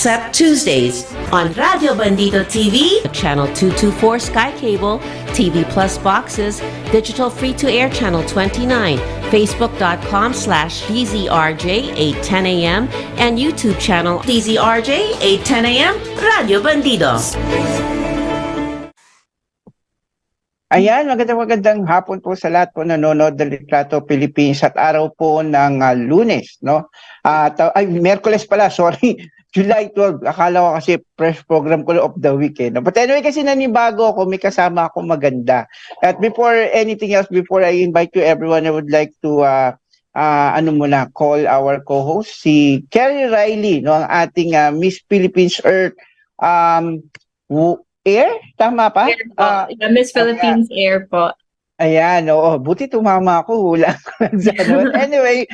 except Tuesdays on Radio Bandido TV, Channel 224 Sky Cable, TV Plus boxes, digital free-to-air Channel 29, Facebook.com/DZRJ 8:10 a.m. and YouTube channel DZRJ 8:10 a.m. Radio Bandido. Ayan, magandang hapon po sa lahat po nanonood ng Litrato Philippines at araw po ng Lunes, no? Miyerkules pala, sorry, July 12. Akala ko kasi fresh program ko of the week, eh, no? But anyway, kasi nanibago ako, may kasama ako maganda. At before anything else, before I invite you everyone, I would like to call our co-host, si 𝗟𝗶𝘁𝗶𝗶𝗽𝗍, no? Ang ating Miss Philippines Earth Air? Tama pa? Air po. Miss Philippines Air po. Ayan, oo. Buti tumama ako. Hula ko lang sa ano. Anyway,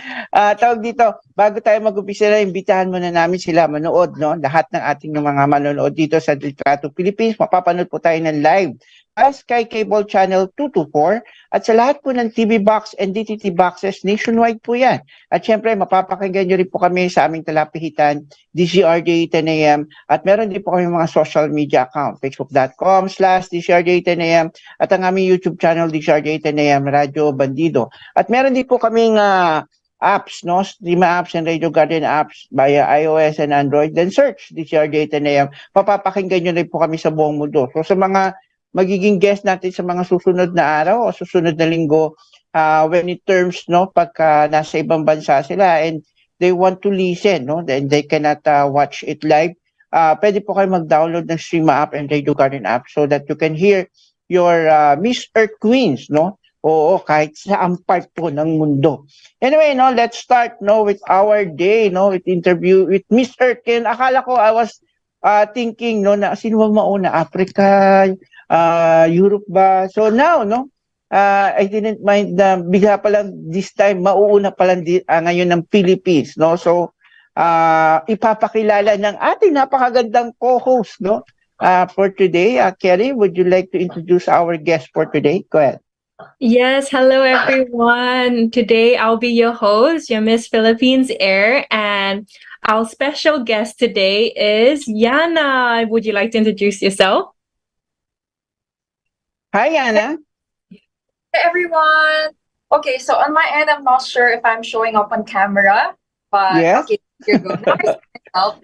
tawag dito, bago tayo mag-umpisa na, imbitahan muna namin sila manood, no? Lahat ng ating mga manonood dito sa Litrato Philippines, mapapanood po tayo ng live Sky Cable Channel 224 at sa lahat po ng TV box and DTT boxes nationwide po yan. At syempre, mapapakinggan nyo rin po kami sa aming talapihitan, DZRJ 10 a.m. At meron din po kami mga social media account, facebook.com/DZRJ 10 a.m. at ang aming YouTube channel, DZRJ 10 a.m. Radio Bandido. At meron din po kaming apps, no? Stream apps and Radio Garden apps via iOS and Android. Then search DZRJ 10 a.m. Mapapakinggan nyo rin po kami sa buong mundo. So sa mga magiging guest natin sa mga susunod na araw o susunod na linggo, when it terms, no, pagka nasa ibang bansa sila and they want to listen, no, then they cannot watch it live, pwede po kayo mag-download ng Stream app and Radio Garden app so that you can hear your Miss Earth Queens, no? Oo, kahit saan part po ng mundo. Anyway, no, let's start, no, with our day, no, with interview with Miss Earth. Kaya akala ko, I was thinking, no, na sino bang mauna? Africa, Europe ba? So now, no, I didn't mind na bigla pa lang this time, mauuna pa lang ngayon ng Philippines, no? So, ipapakilala ng ating napakagandang co-host, no, for today. Kerry, would you like to introduce our guest for today? Go ahead. Yes, hello everyone. Today I'll be your host, your Miss Philippines Air, and our special guest today is Yana. Would you like to introduce yourself? Hi, Yana. Hey, everyone. Okay, so on my end, I'm not sure if I'm showing up on camera, but yes. Okay, here you go. Now I see myself.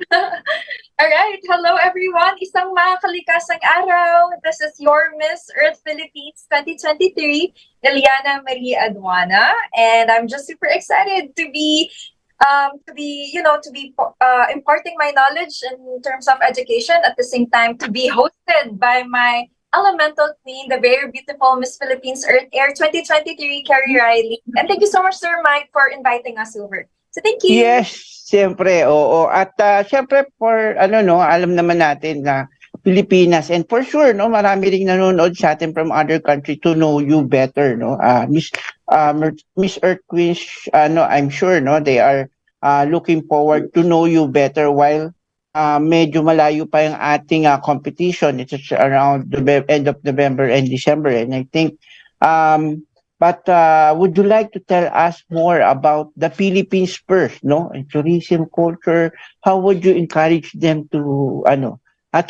All right, hello everyone. Isang makalikasang araw. This is your Miss Earth Philippines 2023, 𝗟𝗶𝘁𝗶𝗶𝗽𝗶, and I'm just super excited to be imparting my knowledge in terms of education, at the same time to be hosted by my elemental queen, the very beautiful Miss Philippines Earth Air 2023, 𝗟𝗶𝘁𝗍𝗍. And thank you so much, Sir Mike, for inviting us over. So thank you. Yes, siyempre, oo. At siyempre, for alam naman natin na Pilipinas, and for sure, no, marami ring nanonood sa atin from other country to know you better, no. Miss Earth Queens, I'm sure, no, they are looking forward to know you better while medyo malayo pa yung ating competition. It's around the end of November and December, and I think but would you like to tell us more about the Philippines first, no, and tourism culture? How would you encourage them to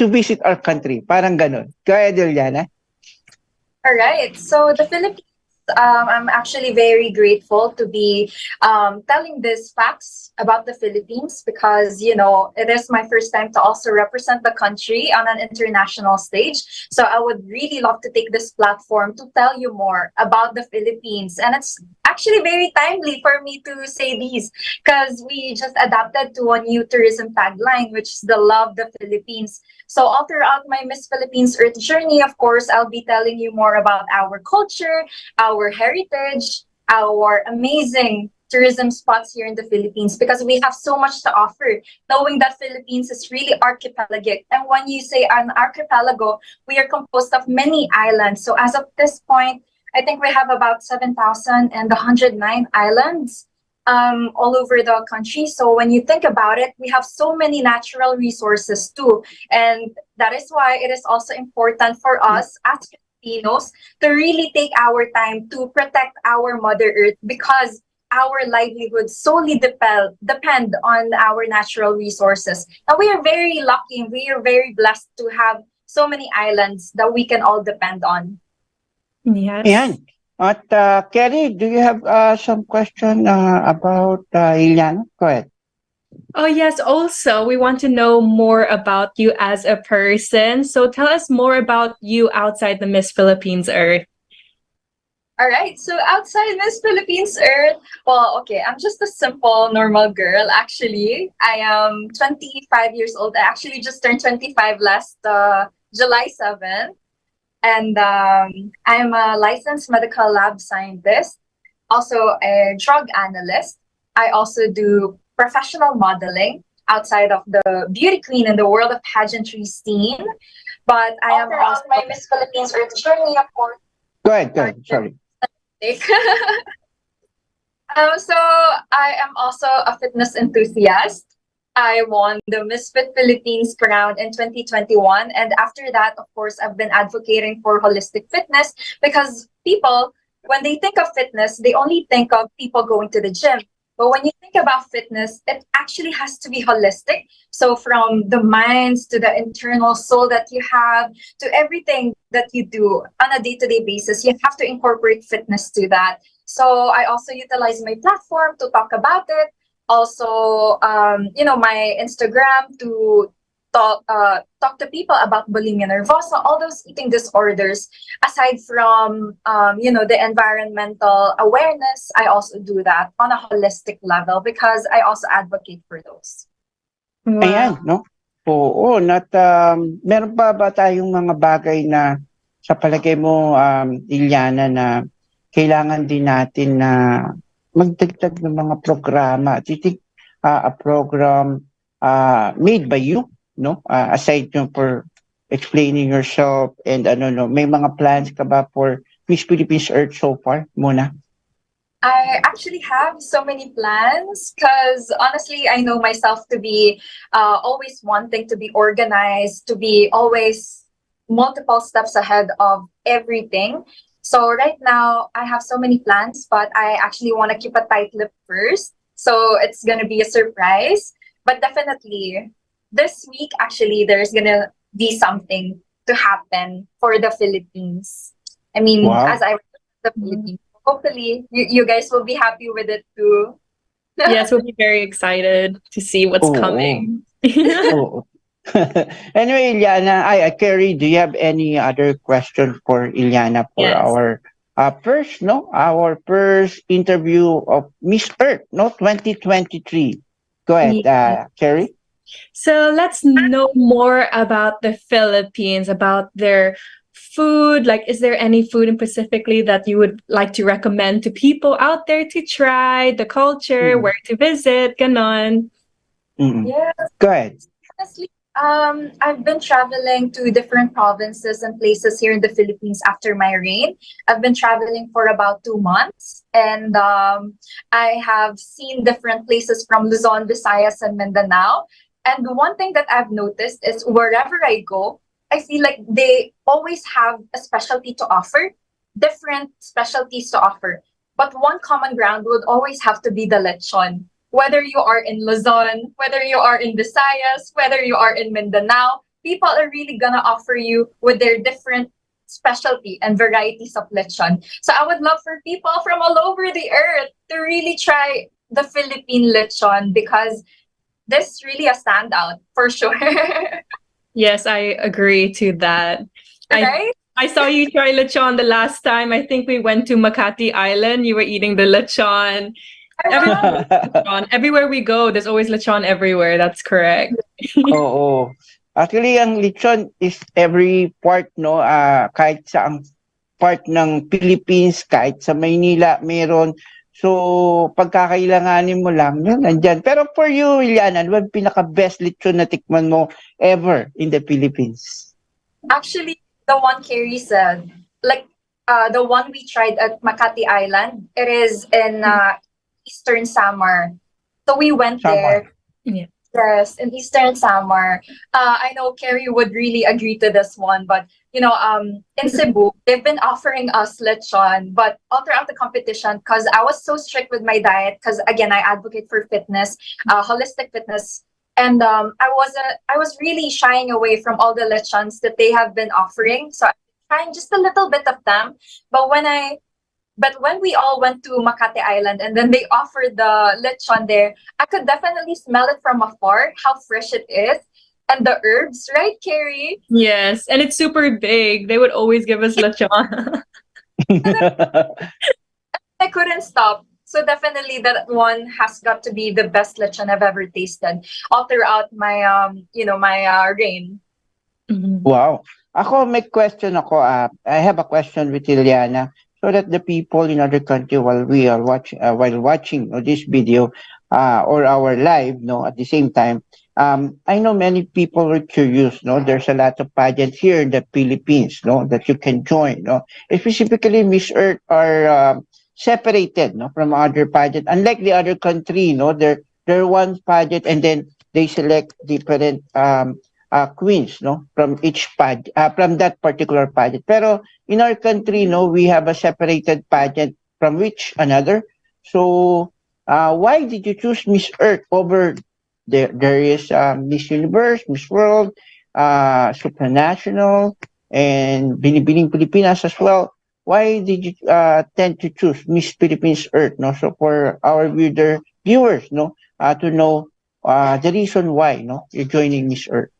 visit our country? Parang ganon. Go ahead, Yana. All right, so the Philippines, I'm actually very grateful to be telling these facts about the Philippines because, you know, it is my first time to also represent the country on an international stage. So I would really love to take this platform to tell you more about the Philippines. And it's actually very timely for me to say these because we just adapted to a new tourism tagline, which is the Love the Philippines. So all throughout my Miss Philippines Earth journey, of course, I'll be telling you more about our culture, our heritage, our amazing tourism spots here in the Philippines, because we have so much to offer, knowing that Philippines is really archipelagic. And when you say an archipelago, we are composed of many islands. So as of this point, I think we have about 7,109 islands all over the country. So when you think about it, we have so many natural resources too. And that is why it is also important for us as Filipinos to really take our time to protect our Mother Earth, because our livelihood solely depend on our natural resources. And we are very lucky and we are very blessed to have so many islands that we can all depend on. Yes. Ayan. At Kerry, do you have some question about Iliana? Go ahead. Oh, yes. Also, we want to know more about you as a person. So tell us more about you outside the Miss Philippines Earth. All right, so outside Miss Philippines Earth, well, okay, I'm just a simple, normal girl, actually. I am 25 years old. I actually just turned 25 last July 7th. And I'm a licensed medical lab scientist, also a drug analyst. I also do professional modeling outside of the beauty queen in the world of pageantry scene. But I am also my Miss Philippines Earth journey, of course. Go ahead. Sorry. So I am also a fitness enthusiast. I won the Misfit Philippines crown in 2021. And after that, of course, I've been advocating for holistic fitness because people, when they think of fitness, they only think of people going to the gym. But when you think about fitness, it actually has to be holistic. So from the minds to the internal soul that you have, to everything that you do on a day-to-day basis, you have to incorporate fitness to that. So I also utilize my platform to talk about it. Also, my Instagram to talk to people about bulimia nervosa, all those eating disorders. Aside from the environmental awareness, I also do that on a holistic level because I also advocate for those. Wow. Ayan, no? Oo, meron pa ba tayong mga bagay na sa palagay mo, Iliana, na kailangan din natin na magdagdag ng mga programa? Do you think a program made by you, no? Aside for explaining yourself and may mga plans ka ba for Miss Philippines Earth so far muna? I actually have so many plans because honestly, I know myself to be always wanting to be organized, to be always multiple steps ahead of everything. So right now, I have so many plans, but I actually want to keep a tight lip first. So it's going to be a surprise. But definitely, this week, actually, there's going to be something to happen for the Philippines. I mean, Wow. as I the Philippines. Hopefully, you guys will be happy with it too. Yes, we'll be very excited to see what's coming. Oo. Anyway, Iliana, Kerry, do you have any other question for Iliana for Yes. our our first interview of Miss Earth, 2023? Go ahead, Yeah. Kerry. So let's know more about the Philippines, about their food. Like, is there any food in specifically that you would like to recommend to people out there to try, the culture, where to visit, ganon? Yes. Go ahead. Honestly, I've been traveling to different provinces and places here in the Philippines after my reign. I've been traveling for about 2 months, and I have seen different places from Luzon, Visayas, and Mindanao. And one thing that I've noticed is wherever I go, I feel like they always have a specialty to offer, different specialties to offer. But one common ground would always have to be the lechon. Whether you are in Luzon, whether you are in Visayas, whether you are in Mindanao, people are really gonna offer you with their different specialty and varieties of lechon. So I would love for people from all over the earth to really try the Philippine lechon because this is really a standout for sure. Yes, I agree to that. Right? I saw you try lechon the last time. I think we went to Makati Island. You were eating the lechon. Everywhere we go, there's always lechon everywhere. That's correct. Oo. Actually, ang lechon is every part, kahit saang part ng Philippines, kahit sa Maynila, meron. So, pagkakailanganin mo lang, yun, nandyan. Pero for you, Iliana, ano ba pinaka-best lechon na tikman mo ever in the Philippines? Actually, the one Carrie said, like the one we tried at Makati Island, it is in Eastern Samar. So we went there. Yeah. Yes, in Eastern Samar. I know Carrie would really agree to this one, but in Cebu, they've been offering us lechon, but all throughout the competition, because I was so strict with my diet, because again, I advocate for fitness, holistic fitness, and I was really shying away from all the lechons that they have been offering. So I'm trying just a little bit of them, but when we all went to Makati Island and then they offered the lechon there, I could definitely smell it from afar, how fresh it is. And the herbs, right, Carrie? Yes, and it's super big. They would always give us lechon. I couldn't stop. So definitely that one has got to be the best lechon I've ever tasted all throughout my reign. Wow. May question ako. I have a question with Ileana, so that the people in other country while watching this video or our live at the same time, I know many people are curious. There's a lot of pageants here in the Philippines, that you can join. Specifically, Miss Earth are separated, from other pageant. Unlike the other country, they're one pageant and then they select different queens, from each from that particular pageant. Pero in our country, we have a separated pageant from which another. So, why did you choose Miss Earth over there? There is Miss Universe, Miss World, Supranational, and Binibining Pilipinas as well. Why did you tend to choose Miss Philippines Earth? So for our viewers, to know the reason why, you're joining Miss Earth.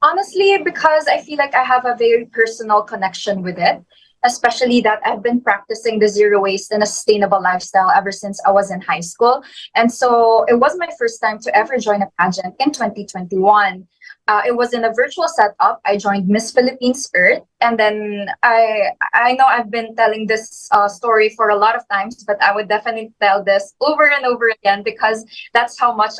Honestly, because I feel like I have a very personal connection with it, especially that I've been practicing the zero waste and a sustainable lifestyle ever since I was in high school. And so it was my first time to ever join a pageant in 2021. It was in a virtual setup. I joined Miss Philippines Earth. And then I know I've been telling this story for a lot of times, but I would definitely tell this over and over again because that's how much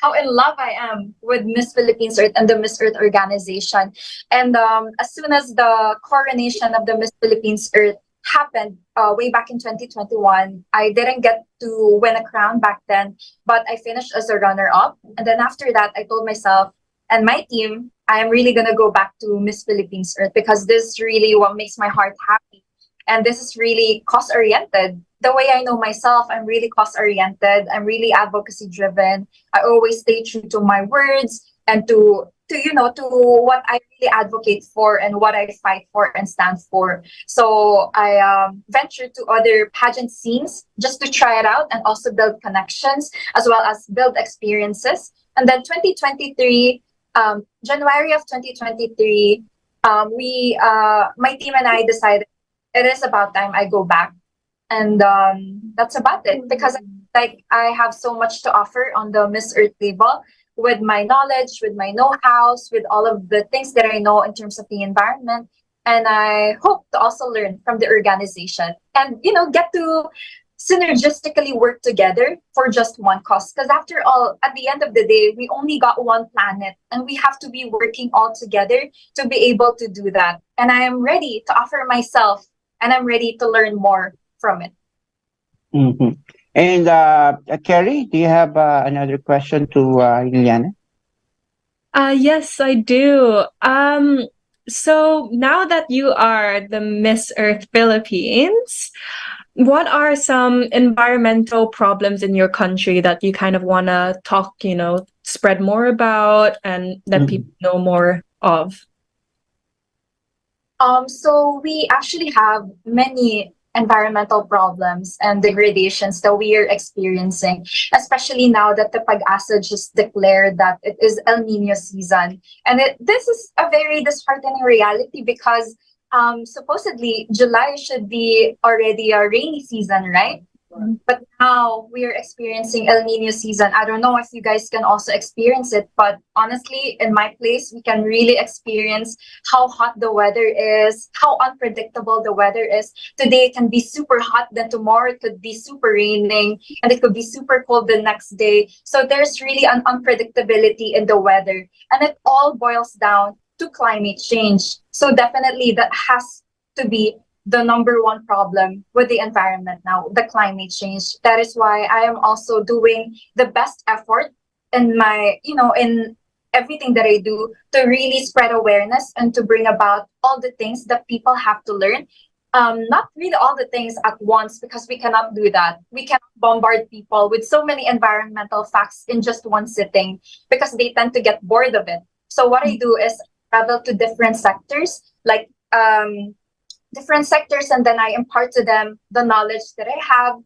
how in love I am with Miss Philippines Earth and the Miss Earth organization. And as soon as the coronation of the Miss Philippines Earth happened way back in 2021, I didn't get to win a crown back then, but I finished as a runner-up. And then after that, I told myself and my team, I am really going to go back to Miss Philippines Earth because this is really what makes my heart happy. And this is really cause-oriented. The way I know myself, I'm really cause-oriented. I'm really advocacy-driven. I always stay true to my words and to what I really advocate for and what I fight for and stand for. So I ventured to other pageant scenes just to try it out and also build connections as well as build experiences. And then 2023, January of 2023, my team and I decided it is about time I go back. And that's about it because I have so much to offer on the Miss Earth label with my knowledge, with my know-hows, with all of the things that I know in terms of the environment. And I hope to also learn from the organization and, get to synergistically work together for just one cause. Because after all, at the end of the day, we only got one planet and we have to be working all together to be able to do that. And I am ready to offer myself and I'm ready to learn more from it. Mm-hmm. And Carrie, do you have another question to Liliana? Yes, I do. So now that you are the Miss Earth Philippines, what are some environmental problems in your country that you kind of want to talk, spread more about and that people know more of? So we actually have many environmental problems and degradations that we are experiencing, especially now that the Pag-asa just declared that it is El Nino season. And this is a very disheartening reality because supposedly July should be already a rainy season, right? But now we are experiencing El Nino season. I don't know if you guys can also experience it, but honestly, in my place, we can really experience how hot the weather is, how unpredictable the weather is. Today it can be super hot, then tomorrow it could be super raining, and it could be super cold the next day. So there's really an unpredictability in the weather, and it all boils down to climate change. So definitely that has to be the number one problem with the environment now, the climate change. That is why I am also doing the best effort in my, in everything that I do to really spread awareness and to bring about all the things that people have to learn. Not really all the things at once, because we cannot do that. We cannot bombard people with so many environmental facts in just one sitting, because they tend to get bored of it. So what I do is travel to different sectors, like different sectors, and then I impart to them the knowledge that I have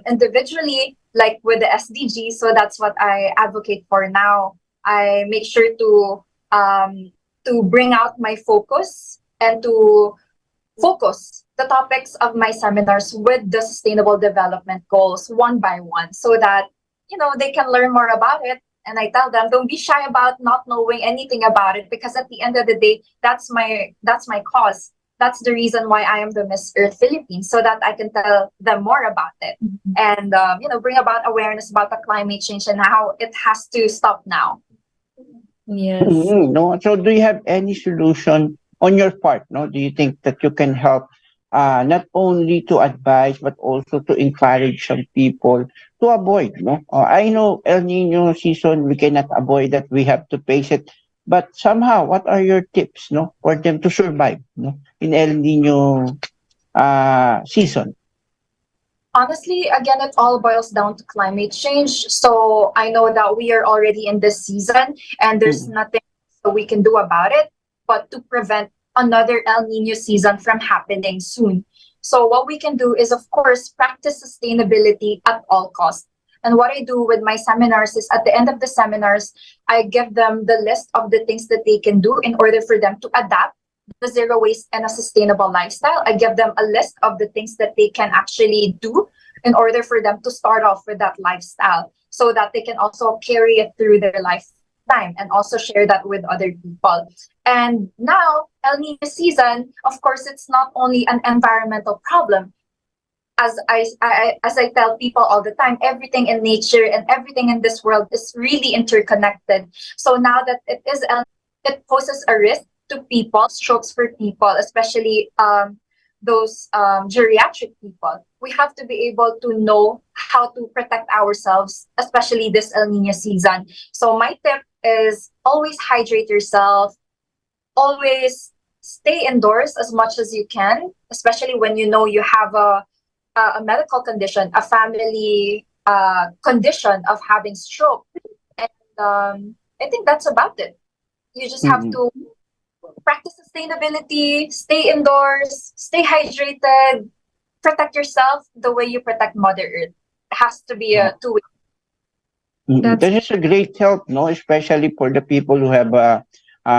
individually, like with the SDG. So that's what I advocate for now. I make sure to bring out my focus and to focus the topics of my seminars with the sustainable development goals one by one, so that they can learn more about it. And I tell them, don't be shy about not knowing anything about it, because at the end of the day, that's my cause. That's the reason why I am the Miss Earth Philippines, so that I can tell them more about it, and bring about awareness about the climate change and how it has to stop now. Yes. No. So do you have any solution on your part? No, do you think that you can help not only to advise but also to encourage some people to avoid? No, I know El Nino season, we cannot avoid that. We have to face it. But somehow, what are your tips, no, for them to survive, no, in El Nino season? Honestly, again, it all boils down to climate change. So I know that we are already in this season, and there's nothing that we can do about it, but to prevent another El Nino season from happening soon. So what we can do is, of course, practice sustainability at all costs. And what I do with my seminars is, at the end of the seminars, I give them the list of the things that they can do in order for them to adapt the zero waste and a sustainable lifestyle. I give them a list of the things that they can actually do in order for them to start off with that lifestyle, so that they can also carry it through their lifetime and also share that with other people. And now, El Nino season, of course, it's not only an environmental problem. As I tell people all the time, everything in nature and everything in this world is really interconnected. So now that it poses a risk to people, strokes for people, especially those geriatric people. We have to be able to know how to protect ourselves, especially this El Nino season. So my tip is, always hydrate yourself, always stay indoors as much as you can, especially when you know you have a medical condition, a family condition of having stroke. And I think that's about it. You just have to practice sustainability, stay indoors, stay hydrated, protect yourself the way you protect Mother Earth. It has to be a two-way. That is a great help, no, especially for the people who have a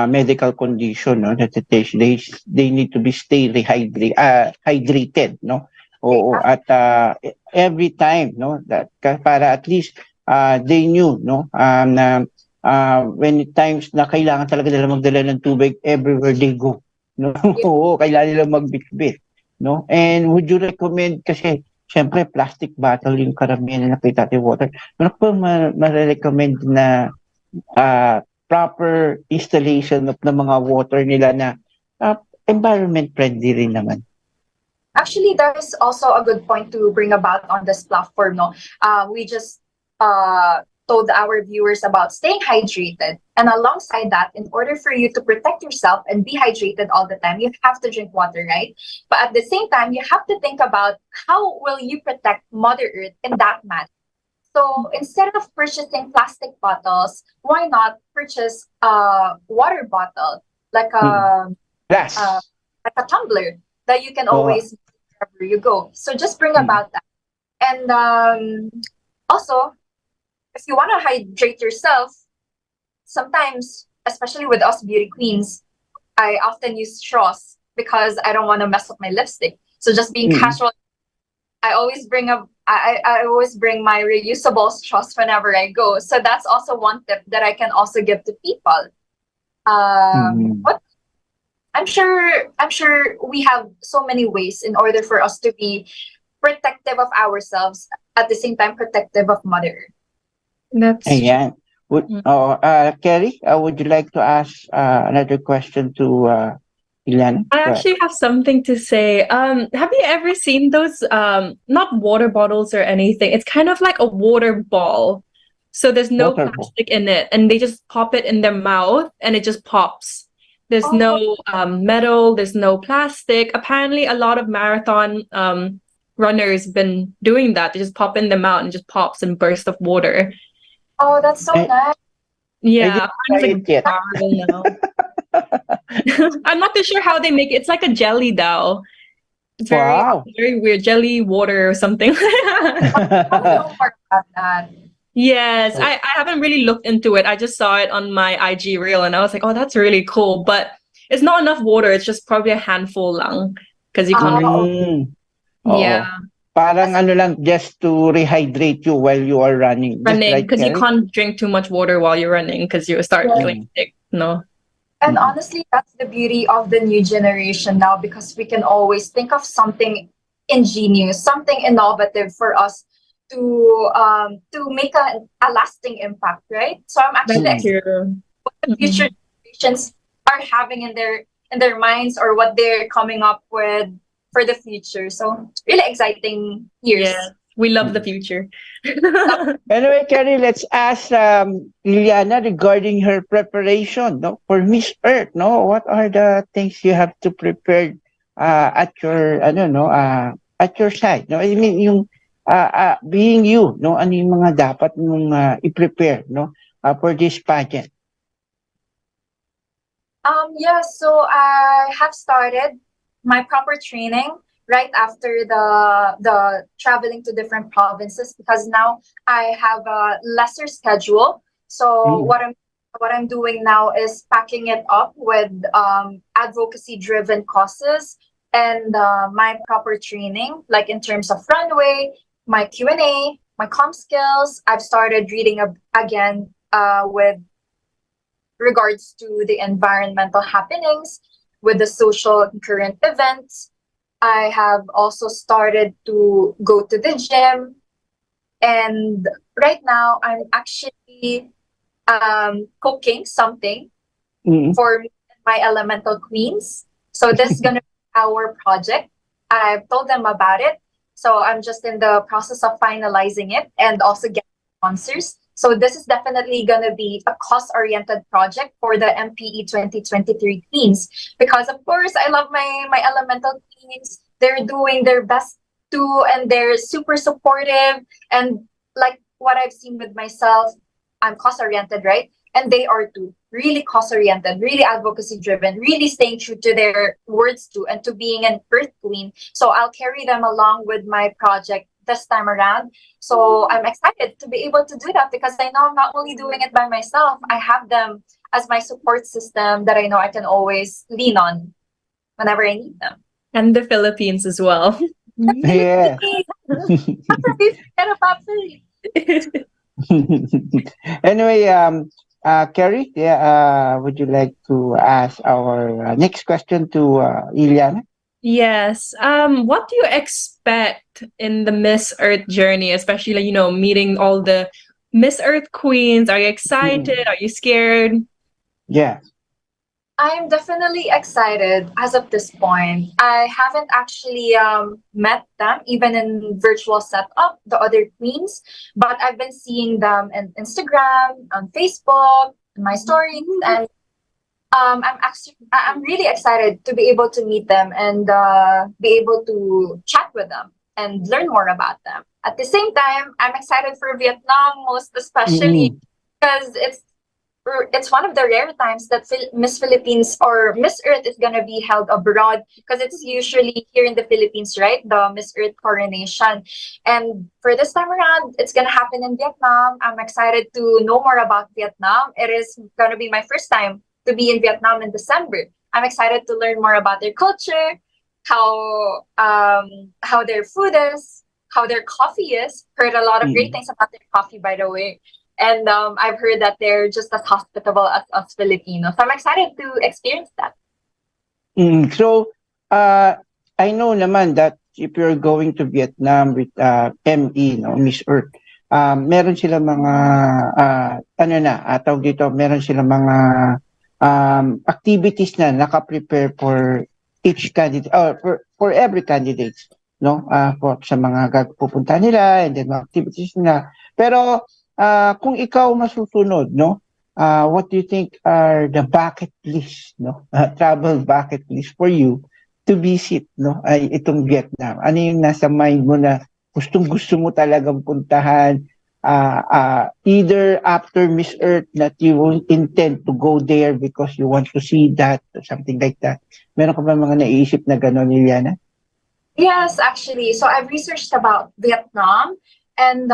medical condition, no, that they need to be hydrated, no, or at every time, no, that para at least they knew, no, when times na kailangan talaga nila magdala ng tubig everywhere they go, no. Oo, kailangan nila magbitbit, no. And would you recommend, kasi syempre plastic bottle yung karamihan na nakita natin water, ano pa ma-recommend na proper installation of mga water nila na environment friendly rin naman? Actually, that is also a good point to bring about on this platform, no. We just told our viewers about staying hydrated, and alongside that, in order for you to protect yourself and be hydrated all the time, you have to drink water, right? But at the same time, you have to think about how will you protect Mother Earth in that manner. So instead of purchasing plastic bottles, why not purchase a water bottle, like a tumbler that you can always use wherever you go. So just bring about that. And also, if you want to hydrate yourself, sometimes, especially with us beauty queens, I often use straws because I don't want to mess up my lipstick. So just being casual, I always bring my reusable straws whenever I go. So that's also one tip that I can also give to people. What I'm sure we have so many ways in order for us to be protective of ourselves, at the same time protective of Mother Earth. Ayan. Kerry, would you like to ask another question to Iliana? I Go ahead. actually have something to say. Have you ever seen those not water bottles or anything? It's kind of like a water ball. So there's no Water ball. plastic in it, and they just pop it in their mouth and it just pops. There's no metal, there's no plastic. Apparently a lot of marathon runners been doing that. They just pop in their mouth and just pops and bursts of water. Oh, that's so nice. Yeah, I didn't try it yet. viral now. I'm not too sure how they make it. It's like a jelly dough. It's Wow. very weird. Jelly water or something. I don't know more about that. Yes, I haven't really looked into it. I just saw it on my IG reel and I was like, oh, that's really cool. But it's not enough water. It's just probably a handful lang because you can't. Yeah. Parang ano lang, just to rehydrate you while you are running. Running, because you can't drink too much water while you're running because you start feeling sick. No. And honestly, that's the beauty of the new generation now, because we can always think of something ingenious, something innovative for us to make a lasting impact, right? So I'm actually excited what the future generations are having in their minds, or what they're coming up with for the future. So really exciting years. Yeah, we love the future. Anyway, Carrie, let's ask Iliana regarding her preparation, no, for Miss Earth. No, what are the things you have to prepare at your at your side? No, I mean yung being you, no, ano yung mga dapat mong i-prepare, no, for this pageant? Yeah, so I have started my proper training right after the traveling to different provinces, because now I have a lesser schedule. So what I'm doing now is packing it up with advocacy driven causes and my proper training, like in terms of runway, my Q&A, my comm skills. I've started reading again with regards to the environmental happenings, with the social current events. I have also started to go to the gym, and right now I'm actually cooking something for my elemental queens. So this is gonna be our project. I've told them about it, so I'm just in the process of finalizing it and also getting sponsors. So this is definitely going to be a cause-oriented project for the MPE 2023 queens, because of course I love my elemental queens. They're doing their best too, and they're super supportive. And like what I've seen with myself, I'm cause-oriented, right? And they are too. Really cause-oriented, really advocacy-driven, really staying true to their words too, and to being an Earth Queen. So I'll carry them along with my project this time around. So I'm excited to be able to do that, because I know I'm not only doing it by myself. I have them as my support system that I know I can always lean on whenever I need them. And the Philippines as well. Yeah. Forget about Philippines. Anyway, Carrie, would you like to ask our next question to Iliana? Yes. What do you expect in the Miss Earth journey, especially, you know, meeting all the Miss Earth queens? Are you excited? Are you scared? Yeah. I'm definitely excited as of this point. I haven't actually met them, even in virtual setup, the other queens, but I've been seeing them on Instagram, on Facebook, in my stories, and I'm really excited to be able to meet them and be able to chat with them and learn more about them. At the same time, I'm excited for Vietnam, most especially because it's one of the rare times that Miss Philippines or Miss Earth is gonna be held abroad, because it's usually here in the Philippines, right? The Miss Earth coronation. And for this time around, it's gonna happen in Vietnam. I'm excited to know more about Vietnam. It is gonna be my first time to be in Vietnam in December. I'm excited to learn more about their culture, how their food is, how their coffee is. Heard a lot of great things about their coffee, by the way. And I've heard that they're just as hospitable as us Filipinos. So I'm excited to experience that. So I know naman that if you're going to Vietnam with ME, no, Miss Earth, meron sila mga tawag dito, meron sila mga activities na naka-prepare for each candidate or for every candidate, no? For sa mga pupunta nila and then mga activities nila. Pero kung ikaw masusunod, no? What do you think are the bucket list, no? Travel bucket list for you to visit, no? Ay itong Vietnam. Ano yung nasa mind mo na gustong-gusto mo talagang puntahan? Either after Miss Earth that you will intend to go there because you want to see that or something like that. Meron ka ba mga naiisip na gano'n, Liliana? Yes, actually. So I've researched about Vietnam, and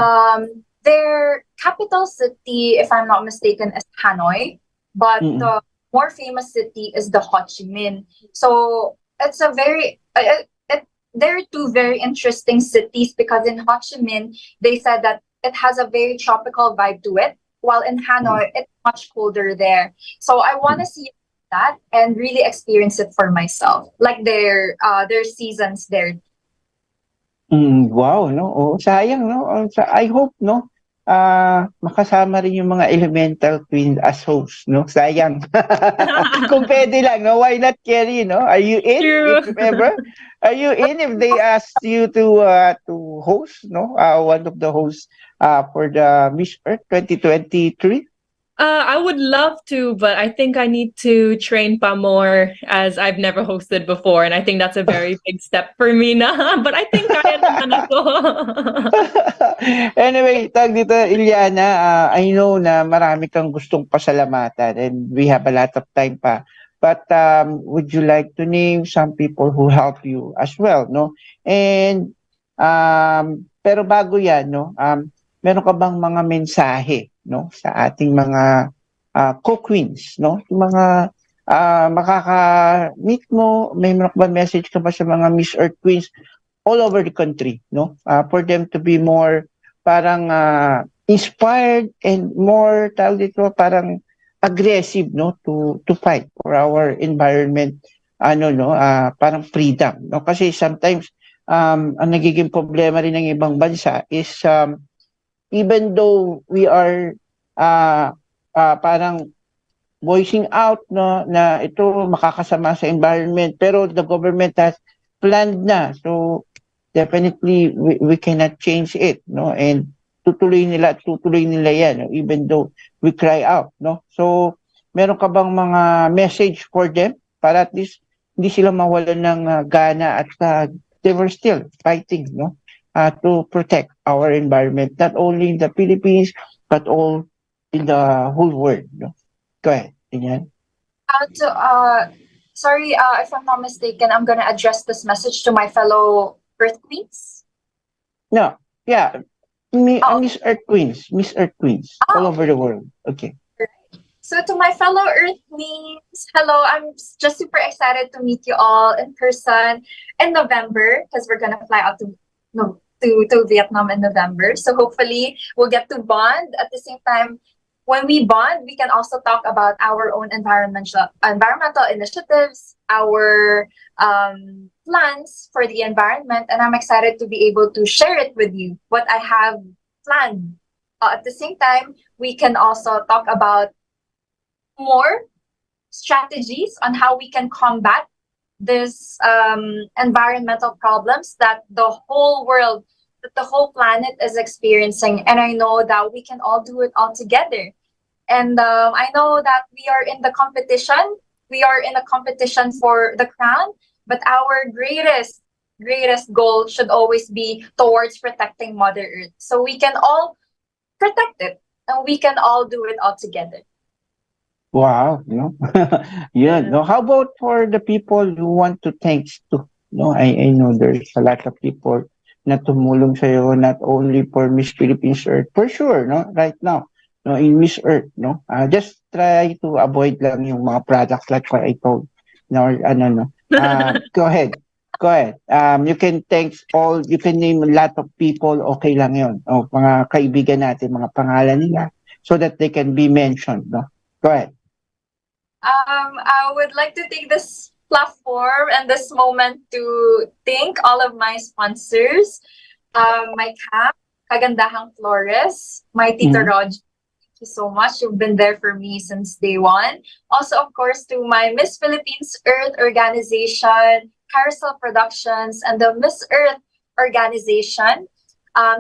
their capital city, if I'm not mistaken, is Hanoi, but the more famous city is the Ho Chi Minh. So it's a very there are two very interesting cities, because in Ho Chi Minh they said that it has a very tropical vibe to it, while in Hanoi it's much colder there. So I want to see that and really experience it for myself, like their seasons there. Wow, no? Oh, sayang, no? I hope, no? Makasama rin yung mga elemental queen as host, no? Sayang. Kung pwede lang, no? Why not Kerry, no? Are you in? True. If ever? Are you in if they ask you to host, no? One of the hosts for the Miss Earth 2023? I would love to, but I think I need to train pa more, as I've never hosted before, and I think that's a very big step for me na. But I think kaya naman ako. Anyway, tag dito, Iliana, I know na marami kang gustong pasalamatan and we have a lot of time pa. But would you like to name some people who help you as well, no? And pero bago yan, no? Meron ka bang mga mensahe, no, sa ating mga co-queens, no? Yung mga makaka-meet mo, may meron ka ba message ka ba sa mga Miss Earth Queens all over the country, no? For them to be more parang inspired and more parang aggressive, no, to fight for our environment, parang freedom, no? Kasi sometimes ang nagiging problema rin ng ibang bansa is even though we are parang voicing out, no, na ito makakasama sa environment, pero the government has planned na, so definitely we cannot change it, no, and tutuloy nila yan, no? Even though we cry out, no. So meron ka bang mga message for them para at least hindi sila mawalan ng gana at they were still fighting, no, to protect our environment, not only in the Philippines, but all in the whole world, no? Go ahead, Inyan. Sorry, if I'm not mistaken, I'm gonna address this message to my fellow Earth Queens. No, yeah, Miss Earth Queens, all over the world. Okay. So to my fellow Earth Queens, hello, I'm just super excited to meet you all in person in November, because we're gonna fly out to Vietnam in November. So hopefully we'll get to bond. At the same time, when we bond, we can also talk about our own environmental initiatives, our plans for the environment, and I'm excited to be able to share it with you, what I have planned. At the same time, we can also talk about more strategies on how we can combat this environmental problems that the whole world, that the whole planet is experiencing. And I know that we can all do it all together. And I know that we are in the competition. We are in a competition for the crown, but our greatest goal should always be towards protecting Mother Earth. So we can all protect it, and we can all do it all together. Wow, no? Yeah, no. How about for the people who want to thanks to? No, I know there's a lot of people na tumulong sa'yo, not only for Miss Philippines Earth, for sure, no? Right now, no, in Miss Earth, no? Just try to avoid lang yung mga products like what I told. No, no. Go ahead. You can you can name a lot of people, okay lang yun. O, mga kaibigan natin, mga pangalan nila, so that they can be mentioned, no? Go ahead. I would like to take this platform and this moment to thank all of my sponsors, my camp, Kagandahang Flores, my Tito Roger, you so much. You've been there for me since day one. Also, of course, to my Miss Philippines Earth organization, Carousel Productions, and the Miss Earth organization.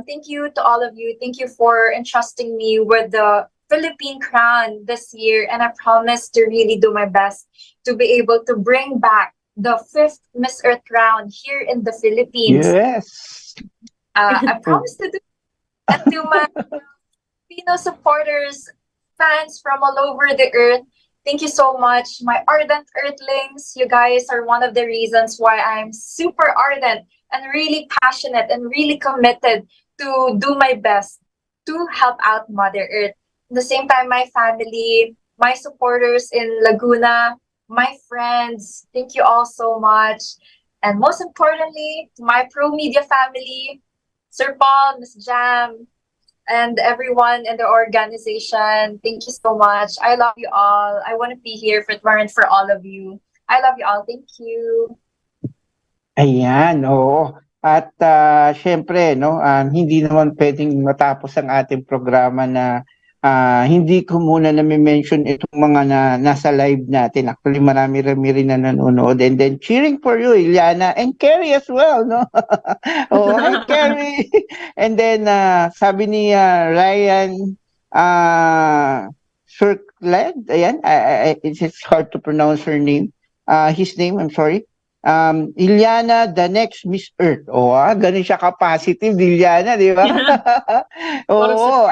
Thank you to all of you. Thank you for entrusting me with the Philippine crown this year. And I promise to really do my best to be able to bring back the 5th Miss Earth crown here in the Philippines. Yes. I promise to do that to my Filipino supporters, fans from all over the earth. Thank you so much, my ardent earthlings. You guys are one of the reasons why I'm super ardent and really passionate and really committed to do my best to help out Mother Earth. At the same time, my family, my supporters in Laguna, my friends, thank you all so much. And most importantly, my Pro Media family, Sir Paul, Miss Jam, and everyone in the organization. Thank you so much. I love you all. I want to be here if it weren't for all of you. I love you all. Thank you. Ayan, oo. At syempre, no, hindi naman pwedeng matapos ang ating programa na hindi ko muna na-mention itong mga nasa live natin. Actually, marami-rami rin na nanonood. And then, cheering for you, Iliana, and Carrie as well, no? Oh, hi, Carrie! And then, sabi ni Ryan, Circled, ayan, it's hard to pronounce her name. His name, I'm sorry. Iliana, the next Miss Earth. Oh, ganun siya ka-positive, Iliana, di ba? Oo,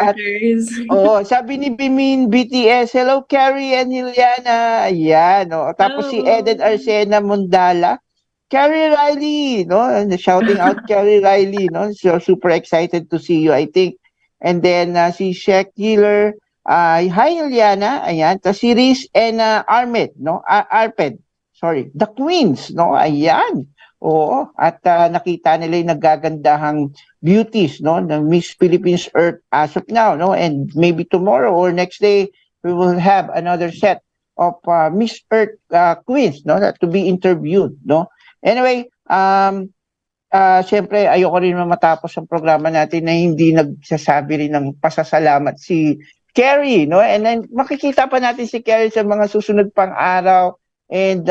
sabi ni Bimin BTS, hello Carrie and Iliana. Ayan, oh. Tapos si Eden Arcena Mundala, Carrie Riley, no? And shouting out Carrie Riley, no? So super excited to see you, I think. And then si Shek Healer, hi Iliana, ayan. Tapos si Riz and Armed, no? Arped. Sorry, the Queens, no? Ayan. Oo, at nakita nila yung nagagandahang beauties, no, ng Miss Philippines Earth as of now, no? And maybe tomorrow or next day we will have another set of Miss Earth Queens, no, to be interviewed, no? Anyway, syempre ayoko rin matapos ang programa natin na hindi nagsasabi rin ng pasasalamat si Carrie, no? And then makikita pa natin si Carrie sa mga susunod pang araw. And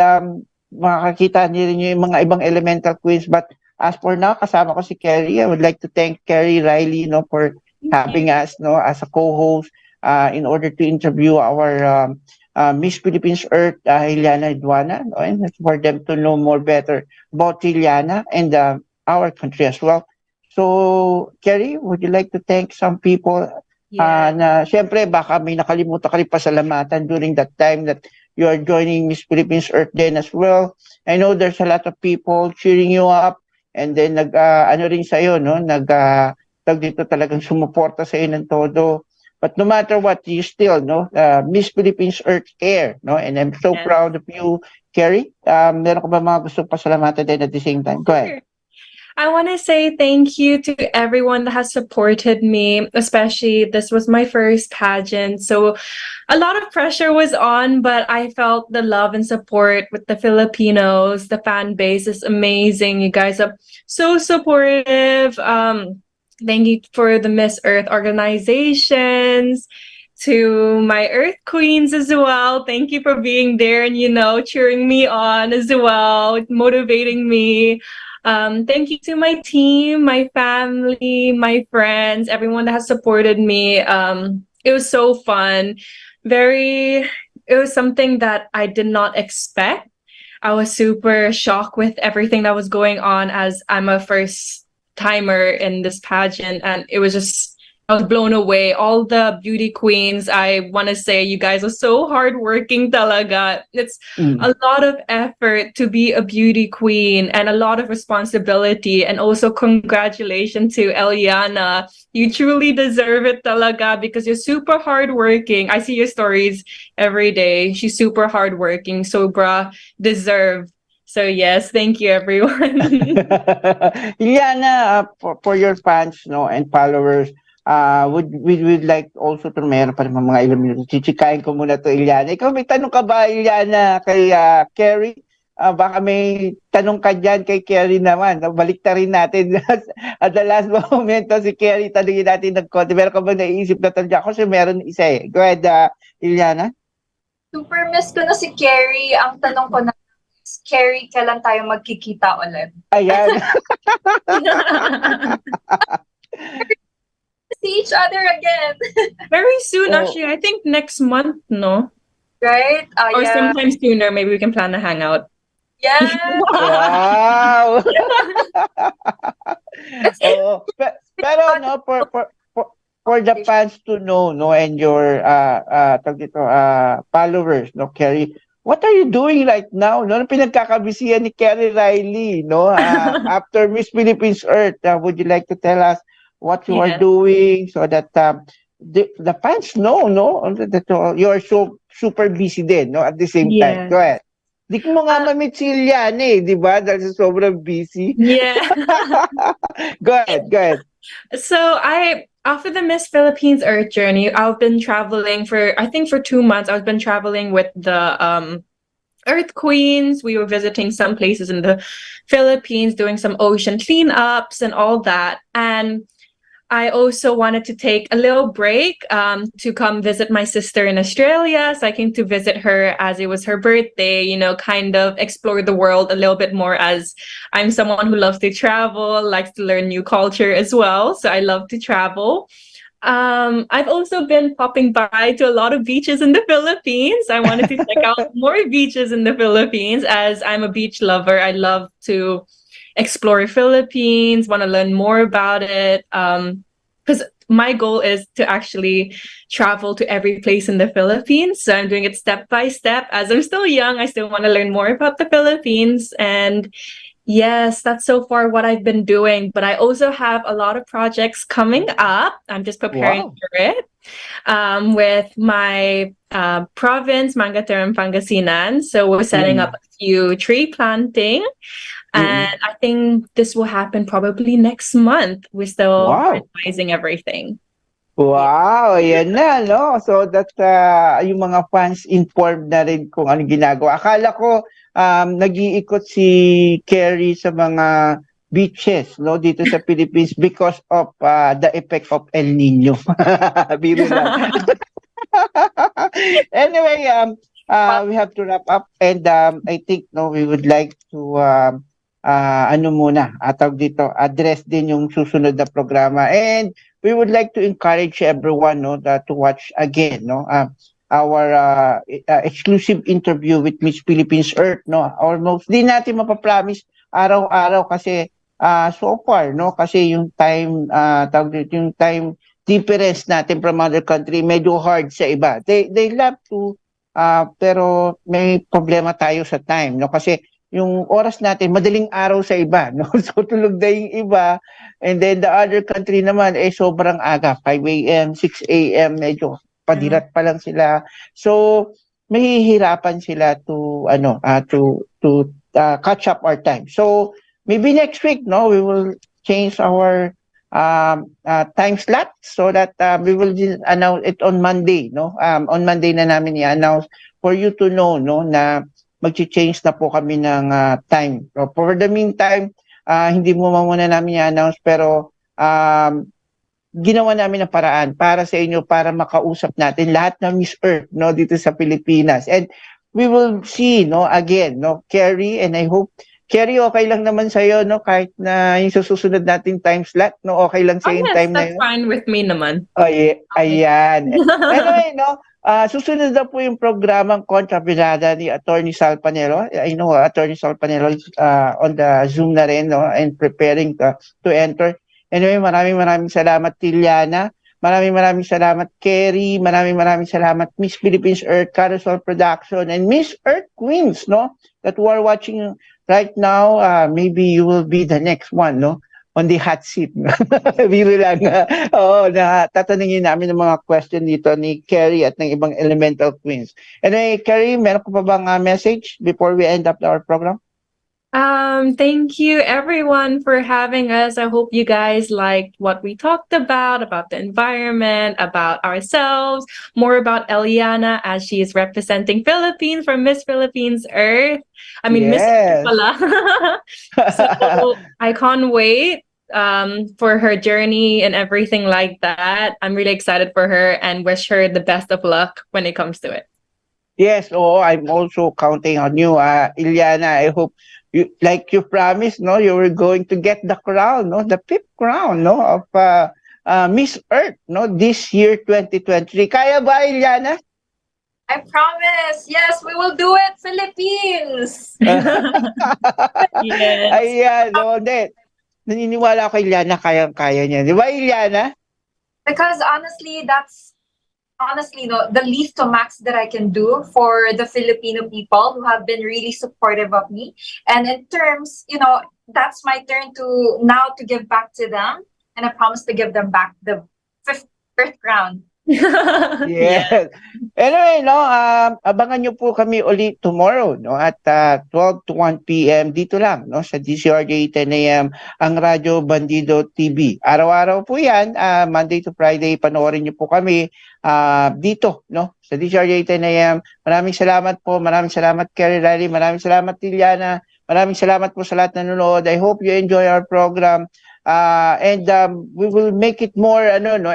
makakita niyo rin yung mga ibang elemental queens. But as for now, kasama ko si Carrie. I would like to thank Carrie Riley, no, for having us, no, as a co-host in order to interview our Miss Philippines Earth, Iliana Idwana, no, and for them to know more better about Iliana and our country as well. So, Carrie, would you like to thank some people? Na syempre baka may nakalimutan ka rin pasalamatan during that time that you are joining Miss Philippines Earth then as well. I know there's a lot of people cheering you up and then ano rin sa'yo, no? Dito talagang sumuporta sa'yo ng todo. But no matter what, you still, no? Miss Philippines Earth Air, no? And I'm so proud of you, Carrie. Meron ka ba mga gusto pasalamatan din at the same time? Go ahead. I want to say thank you to everyone that has supported me, especially this was my first pageant. So a lot of pressure was on, but I felt the love and support with the Filipinos. The fan base is amazing. You guys are so supportive. Thank you for the Miss Earth organizations, to my Earth Queens as well. Thank you for being there and, you know, cheering me on as well, motivating me. Thank you to my team, my family, my friends, everyone that has supported me. It was so fun. It was something that I did not expect. I was super shocked with everything that was going on as I'm a first timer in this pageant, and it was just, I was blown away. All the beauty queens, I want to say you guys are so hardworking talaga. It's a lot of effort to be a beauty queen and a lot of responsibility. And also congratulations to Eliana. You truly deserve it talaga because you're super hardworking. I see your stories every day. She's super hardworking. Sobra deserved. So yes, thank you everyone. Iliana, for your fans, no, and followers, would like also to meron pa naman mga ilang minuto. Chichikain ko muna to, Iliana. Ikaw may tanong ka ba, Iliana, kay Carrie? baka may tanong ka dyan kay Kerry naman. No? Baliktarin natin. At the last moment, si Kerry, tanongin natin ng konti. Meron ka ba naisip na tanong dyan? Kasi meron isa eh. Go ahead, Iliana. Super miss ko na si Carrie. Ang tanong ko na, Carrie, kailan tayo magkikita ulit? Ayan. See each other again. Very soon, actually. I think next month, no? Right? Or Yeah. sometime sooner, maybe we can plan a hangout. Yeah. Wow! Oo. Pero no, for the fans to know, no, and your followers, no, Kerry, what are you doing right now? No, pinagkakabisihan ni Kerry Riley, no, after Miss Philippines Earth. Would you like to tell us what you are doing so that the fans know, no, that you are so super busy din, no, at the same time. Go ahead. Di ko mo nga ma-meet si Iliana di ba? Dahil sa sobrang busy. Yeah. Go ahead. So after the Miss Philippines Earth journey, I've been traveling for 2 months. I've been traveling with the Earth Queens. We were visiting some places in the Philippines, doing some ocean cleanups and all that. And I also wanted to take a little break to come visit my sister in Australia. So I came to visit her as it was her birthday, kind of explore the world a little bit more, as I'm someone who loves to travel, likes to learn new culture as well. So I love to travel. I've also been popping by to a lot of beaches in the Philippines. I wanted to check out more beaches in the Philippines, as I'm a beach lover. I love to explore Philippines, want to learn more about it. Because my goal is to actually travel to every place in the Philippines. So I'm doing it step by step. As I'm still young, I still want to learn more about the Philippines. And yes, that's so far what I've been doing. But I also have a lot of projects coming up. I'm just preparing for it with my province, 𝗟𝗶𝘁𝗿𝗶𝗀. So we're setting up a few tree planting. And I think this will happen probably next month. We're still finalizing everything. Wow, yan na, no? So that yung mga fans informed na rin kung ano ginagawa. Akala ko nag-iikot si Kerry sa mga beaches, no, dito sa Philippines because of the effect of El Nino. Biro lang. Anyway, we have to wrap up, and I think we would like to address din yung susunod na programa, and we would like to encourage everyone to watch again our exclusive interview with Miss Philippines Earth, almost di natin mapapromise araw-araw kasi so far kasi yung time yung time difference natin from other country medyo hard sa iba. They love to pero may problema tayo sa time kasi yung oras natin madaling araw sa iba, so tulog na yung iba, and then the other country naman sobrang aga, 5 a.m., 6 a.m., medyo padirat pa lang sila, so mahihirapan sila to catch up our time. So maybe next week we will change our time slot so that we will announce it on Monday, on Monday na namin i-announce for you to know na mag-change na po kami ng time. So for the meantime, hindi mo muna namin i-announce, pero ginawa namin ng paraan para sa inyo, para makausap natin lahat ng Miss Earth dito sa Pilipinas. And we will see again Kerry, and I hope Kerry, okay lang naman sa'yo, kahit na yung susunod nating time slot, okay lang sa yung time na yun? That's fine with me naman. Oh, yeah. Ayan. Anyway, susunod na po yung programang Kontrabirada ni Attorney 𝗟𝗶𝘶𝗿𝗶𝗀𝗃. I know Attorney 𝗟𝗶𝗶𝗃𝗃 is on the Zoom na rin and preparing to enter. Anyway, maraming salamat, Tiliana. Maraming salamat, Kerry. Maraming salamat, Miss Philippines Earth, Carousel Production, and Miss Earth Queens, that who are watching right now. Maybe you will be the next one, on the hot seat. Biro lang. Tatanungin namin ng mga question dito ni Kerry at ng ibang Elemental Queens. Anyway, Kerry, meron ko pa bang message before we end up our program? Thank you everyone for having us. I hope you guys liked what we talked about the environment, about ourselves, more about Eliana as she is representing Philippines from Miss Philippines Earth. I mean, Miss Earth Yes. pala. So I can't wait for her journey and everything like that. I'm really excited for her and wish her the best of luck when it comes to it. Yes, I'm also counting on you, Ilyana. I hope you, like you promised, no, you were going to get the crown, no, the fifth crown, no, of Miss Earth, no, this year 2023. Kaya ba, Ilyana? I promise. Yes, we will do it, Philippines. Yes. Ayan, no, hindi. Naniniwala ako, Ilyana, kayang-kaya niya. Di ba, Ilyana? Because honestly, that's the least to max that I can do for the Filipino people who have been really supportive of me. And in terms, that's my turn to give back to them. And I promise to give them back the fifth crown. Yes. Anyway, no, abangan nyo po kami ulit tomorrow, no, at 12 to 1 p.m. dito lang, no, sa DCRJ 10 a.m. ang Radyo Bandido TV. Araw-araw po yan, Monday to Friday, panoorin nyo po kami dito, no, sa DCRJ 10 a.m. Maraming salamat po, maraming salamat 𝗟𝗶𝘁𝗶𝗶𝗽, maraming salamat Liliana, maraming salamat po sa lahat na nanonood. I hope you enjoy our program. And we will make it more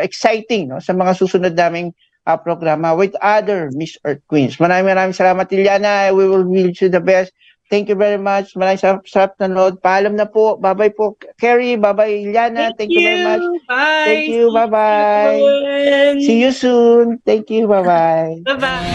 exciting, no, sa mga susunod naming programa with other Miss Earth Queens. Maraming salamat, Liliana. We will wish you the best. Thank you very much. Maraming sarap nanood. Paalam na po. Bye-bye po, Carrie. Bye-bye, Liliana. Thank you very much. Bye. Thank you. Bye-bye. See you soon. Thank you. Bye-bye. Bye-bye.